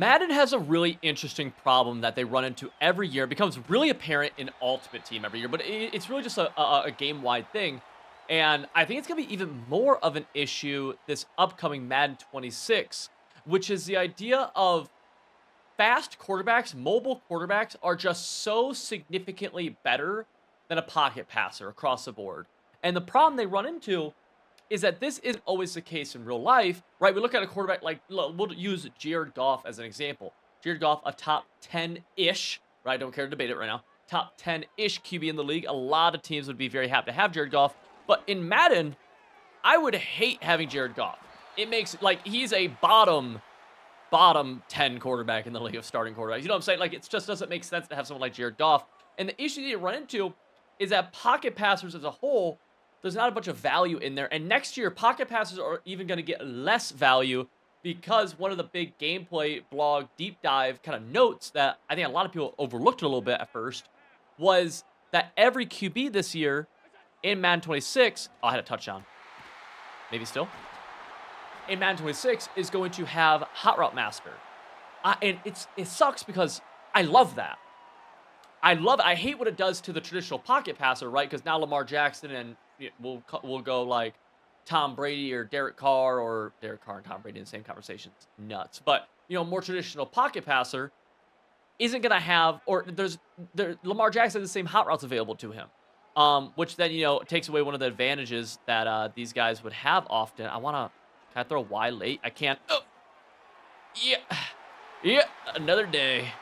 Madden has a really interesting problem that they run into every year. It becomes really apparent in Ultimate Team every year, but it's really just a game-wide thing. And I think it's going to be even more of an issue this upcoming Madden 26, which is the idea of fast quarterbacks, mobile quarterbacks are just so significantly better than a pocket passer across the board. And the problem they run into is that this isn't always the case in real life, right? We look at a quarterback like, we'll use Jared Goff as an example. Jared Goff, a top 10-ish, right? I don't care to debate it right now. Top 10-ish QB in the league. A lot of teams would be very happy to have Jared Goff. But in Madden, I would hate having Jared Goff. It makes, like, he's a bottom 10 quarterback in the league of starting quarterbacks. You know what I'm saying? Like, it just doesn't make sense to have someone like Jared Goff. And the issue that you run into is that pocket passers as a whole, there's not a bunch of value in there. And next year, pocket passers are even going to get less value because one of the big gameplay blog deep dive kind of notes that I think a lot of people overlooked a little bit at first was that every QB this year in Madden 26, oh, I had a touchdown. Maybe still. In Madden 26 is going to have Hot Route Master. And it sucks because I love that. I hate what it does to the traditional pocket passer, right? Because now Lamar Jackson and we'll go like Tom Brady or Derek Carr and Tom Brady in the same conversation. It's nuts. But, more traditional pocket passer isn't going to have, or Lamar Jackson has the same hot routes available to him. Which then, takes away one of the advantages that these guys would have often. Can I throw Y late? I can't. Oh, yeah, another day.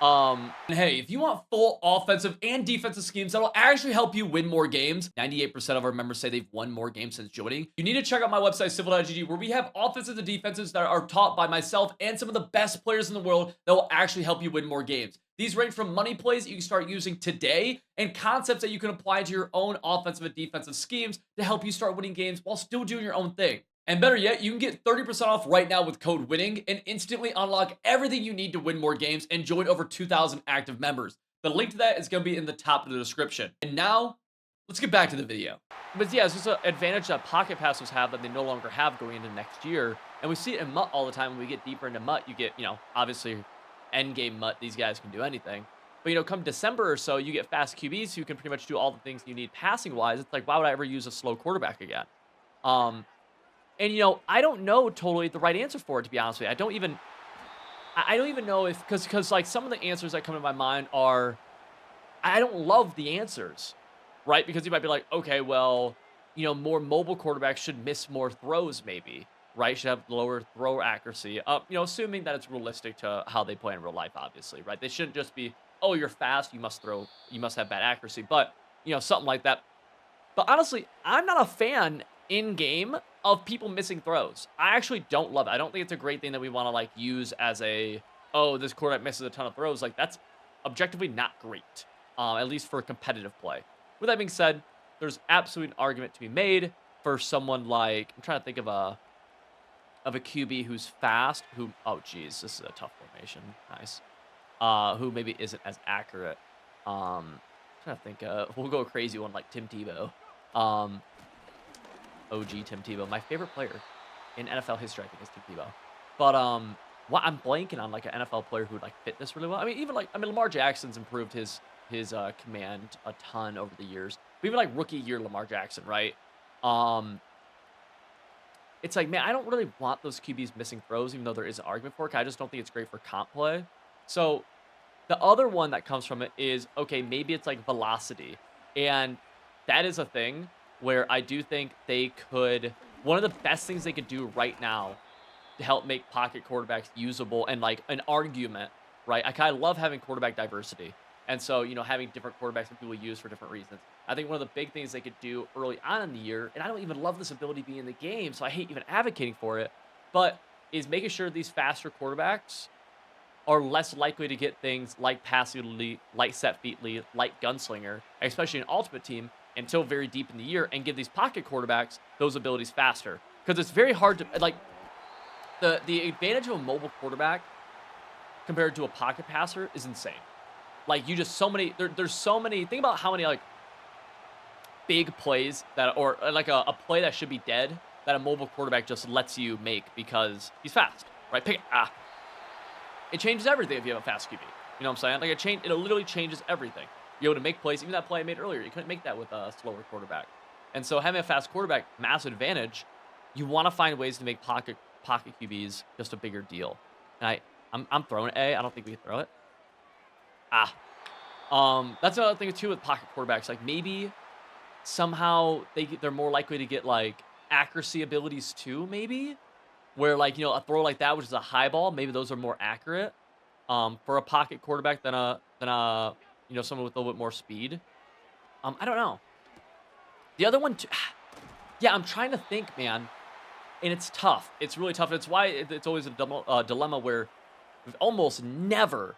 And hey, if you want full offensive and defensive schemes that'll actually help you win more games, 98% of our members say they've won more games since joining. You need to check out my website, civil.gg, where we have offenses and defenses that are taught by myself and some of the best players in the world that will actually help you win more games. These range from money plays that you can start using today and concepts that you can apply to your own offensive and defensive schemes to help you start winning games while still doing your own thing. And better yet, you can get 30% off right now with code WINNING and instantly unlock everything you need to win more games and join over 2,000 active members. The link to that is going to be in the top of the description. And now, let's get back to the video. But yeah, it's just an advantage that pocket passers have that they no longer have going into next year. And we see it in MUT all the time. When we get deeper into MUT, you get, obviously, endgame MUT, these guys can do anything. But, come December or so, you get fast QBs who can pretty much do all the things you need passing-wise. It's like, why would I ever use a slow quarterback again? And, I don't know totally the right answer for it, to be honest with you. I don't even know if, because like some of the answers that come to my mind are, I don't love the answers, right? Because you might be like, okay, well, more mobile quarterbacks should miss more throws maybe, right? Should have lower throw accuracy, assuming that it's realistic to how they play in real life, obviously, right? They shouldn't just be, oh, you're fast, you must have bad accuracy, but, something like that. But honestly, I'm not a fan in-game of people missing throws. I actually don't love it. I don't think it's a great thing that we want to like use as a, oh, this quarterback misses a ton of throws. Like, that's objectively not great, at least for competitive play. With that being said, there's absolutely an argument to be made for someone like, I'm trying to think of a QB who's fast, oh geez, this is a tough formation. Nice. Who maybe isn't as accurate. I'm trying to think, we'll go a crazy one like Tim Tebow. OG Tim Tebow, my favorite player in NFL history, I think, is Tim Tebow. But I'm blanking on like an NFL player who would like fit this really well. I mean, Lamar Jackson's improved his command a ton over the years. But even like rookie year Lamar Jackson, right? It's like, man, I don't really want those QBs missing throws, even though there is an argument for it. I just don't think it's great for comp play. So the other one that comes from it is, okay, maybe it's like velocity, and that is a thing where I do think they could, one of the best things they could do right now to help make pocket quarterbacks usable and like an argument, right? I kind of love having quarterback diversity. And so, having different quarterbacks that people use for different reasons. I think one of the big things they could do early on in the year, and I don't even love this ability being in the game, so I hate even advocating for it, but is making sure these faster quarterbacks are less likely to get things like passing lead, like set feet lead, like gunslinger, especially in Ultimate Team, until very deep in the year, and give these pocket quarterbacks those abilities faster. Because it's very hard to, like, the advantage of a mobile quarterback compared to a pocket passer is insane. Like, you just, so many, there's so many, think about how many, like, big plays that, or like a play that should be dead, that a mobile quarterback just lets you make because he's fast, right? It changes everything if you have a fast QB. You know what I'm saying? Like, it literally changes everything. You're able to make plays. Even that play I made earlier, you couldn't make that with a slower quarterback. And so having a fast quarterback, massive advantage. You want to find ways to make pocket QBs just a bigger deal. And I'm throwing A. I don't think we can throw it. Ah. That's another thing too with pocket quarterbacks. Like, maybe somehow they're more likely to get like accuracy abilities too, maybe. Where, like, a throw like that, which is a high ball, maybe those are more accurate for a pocket quarterback than someone with a little bit more speed. I don't know. The other one, yeah, I'm trying to think, man, and it's tough. It's really tough. It's why it's always a dilemma where almost never,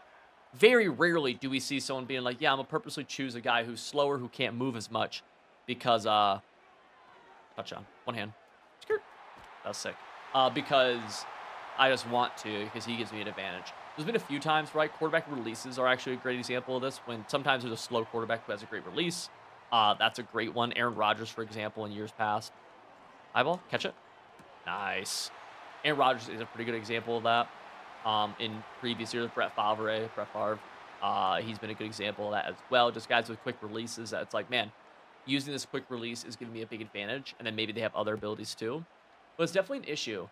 very rarely do we see someone being like, yeah, I'm gonna purposely choose a guy who's slower, who can't move as much because, touchdown, one hand. Skirt. That was sick. Because I just want to, because he gives me an advantage. There's been a few times, right? Quarterback releases are actually a great example of this. When sometimes there's a slow quarterback who has a great release. That's a great one. Aaron Rodgers, for example, in years past. Eyeball, catch it. Nice. Aaron Rodgers is a pretty good example of that. In previous years, Brett Favre, he's been a good example of that as well. Just guys with quick releases. It's like, man, using this quick release is giving me a big advantage, and then maybe they have other abilities too. But it's definitely an issue.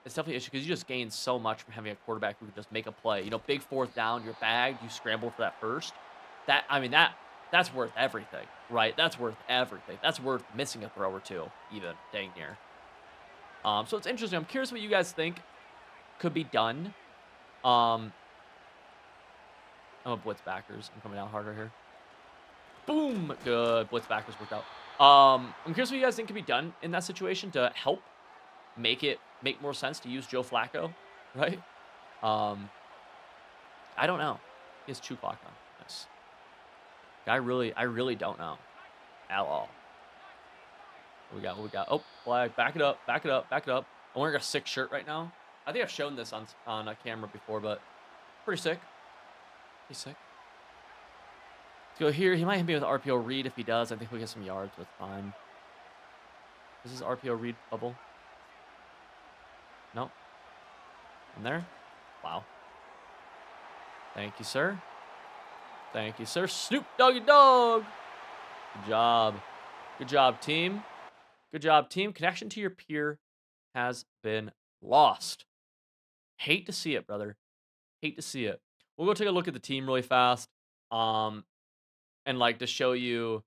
It's definitely an issue because you just gain so much from having a quarterback who can just make a play. Big fourth down, you're bagged, you scramble for that first. That's worth everything, right? That's worth everything. That's worth missing a throw or two, even dang near. So it's interesting. I'm curious what you guys think could be done. I'm a blitz backers. I'm coming down harder here. Boom! Good. Blitz backers worked out. I'm curious what you guys think could be done in that situation to help make more sense to use Joe Flacco, right? I don't know. He has 2 clock on. Nice. I really don't know at all. What we got? Oh, flag. Back it up. Back it up. Back it up. I'm wearing a sick shirt right now. I think I've shown this on a camera before, but pretty sick. Pretty sick. Let's go here. He might hit me with RPO read. If he does, I think we'll get some yards with time. This is RPO read bubble. Nope. In there? Wow. Thank you, sir. Thank you, sir. Snoop Doggy Dog. Good job. Good job, team. Good job, team. Connection to your peer has been lost. Hate to see it, brother. Hate to see it. We'll go take a look at the team really fast. And like to show you,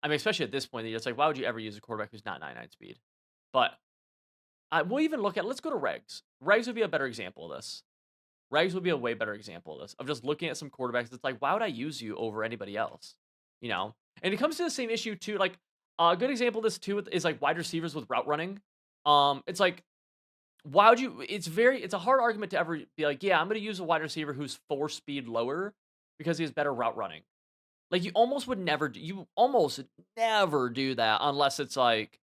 especially at this point, it's like, why would you ever use a quarterback who's not 99 speed? But we'll even look at, let's go to Regs. Regs would be a better example of this. Regs would be a way better example of this. Of just looking at some quarterbacks, it's like, why would I use you over anybody else? And it comes to the same issue too. Like a good example of this too is like wide receivers with route running. It's like, why would you? It's a hard argument to ever be like, yeah, I'm going to use a wide receiver who's 4 speed lower because he has better route running. Like you almost never do that unless it's like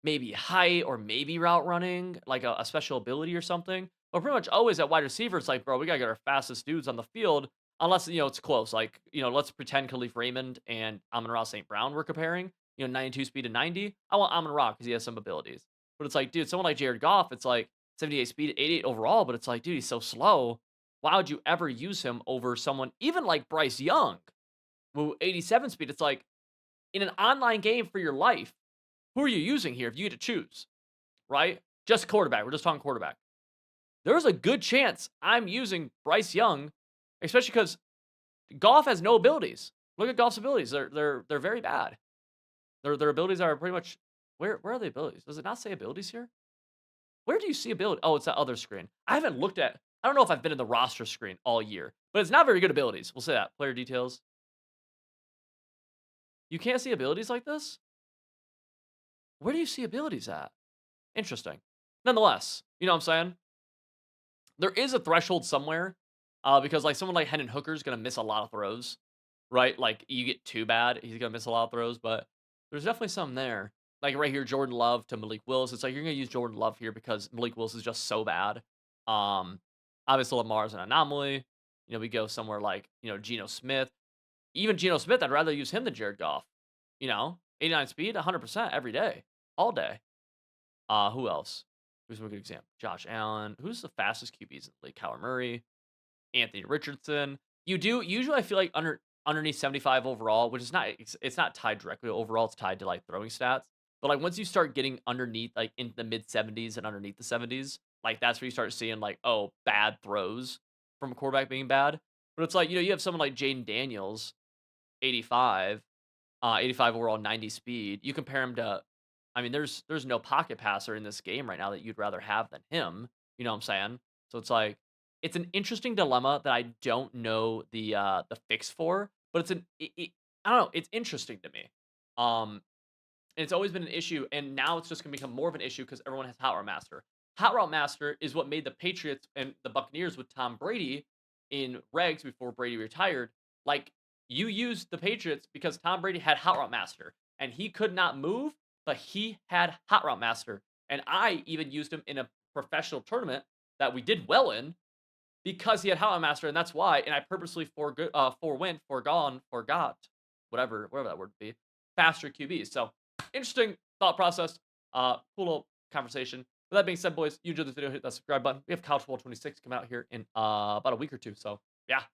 maybe height or maybe route running, like a special ability or something. But pretty much always at wide receiver, it's like, bro, we gotta get our fastest dudes on the field, unless it's close. Like, let's pretend Khalif Raymond and Amon-Ra St. Brown we're comparing. 92 speed to 90. I want Amon-Ra because he has some abilities. But it's like, dude, someone like Jared Goff, it's like 78 speed, 88 overall, but it's like, dude, he's so slow. Why would you ever use him over someone even like Bryce Young, who 87 speed? It's like, in an online game for your life, who are you using here if you get to choose, right? Just quarterback. We're just talking quarterback. There's a good chance I'm using Bryce Young, especially because Goff has no abilities. Look at Goff's abilities; they're very bad. Their abilities are pretty much where are the abilities? Does it not say abilities here? Where do you see ability? Oh, it's that other screen. I haven't looked at. I don't know if I've been in the roster screen all year, but it's not very good abilities. We'll say that. Player details. You can't see abilities like this. Where do you see abilities at? Interesting. Nonetheless, you know what I'm saying? There is a threshold somewhere, because like someone like Hendon Hooker is gonna miss a lot of throws, right? Like you get too bad, he's gonna miss a lot of throws, but there's definitely some there. Like right here, Jordan Love to Malik Willis. It's like you're gonna use Jordan Love here because Malik Willis is just so bad. Um, Obviously Lamar's an anomaly. We go somewhere like Geno Smith. Even Geno Smith, I'd rather use him than Jared Goff. 89 speed, 100% every day, all day. Who else? Who's a good example? Josh Allen. Who's the fastest QBs in the league? Kyler Murray, Anthony Richardson. You do usually I feel like underneath 75 overall, which is not it's not tied directly to overall, it's tied to like throwing stats. But like once you start getting underneath like in the mid 70s and underneath the 70s, like that's where you start seeing like, oh, bad throws from a quarterback being bad. But it's like, you have someone like Jaden Daniels, 85, 85 overall, 90 speed. You compare him to, I mean, there's no pocket passer in this game right now that you'd rather have than him. You know what I'm saying? So it's like it's an interesting dilemma that I don't know the fix for, but I don't know. It's interesting to me. Um, and it's always been an issue, and now it's just gonna become more of an issue because everyone has Hot Route Master. Hot Route Master is what made the Patriots and the Buccaneers with Tom Brady in regs before Brady retired. Like, you used the Patriots because Tom Brady had Hot Route Master, and he could not move, but he had Hot Route Master. And I even used him in a professional tournament that we did well in because he had Hot Route Master, and that's why. And I purposely forgot, whatever that word would be, faster QBs. So interesting thought process. Cool little conversation. With that being said, boys, you enjoyed this video, hit that subscribe button. We have College Football 26 coming out here in about a week or two. So yeah,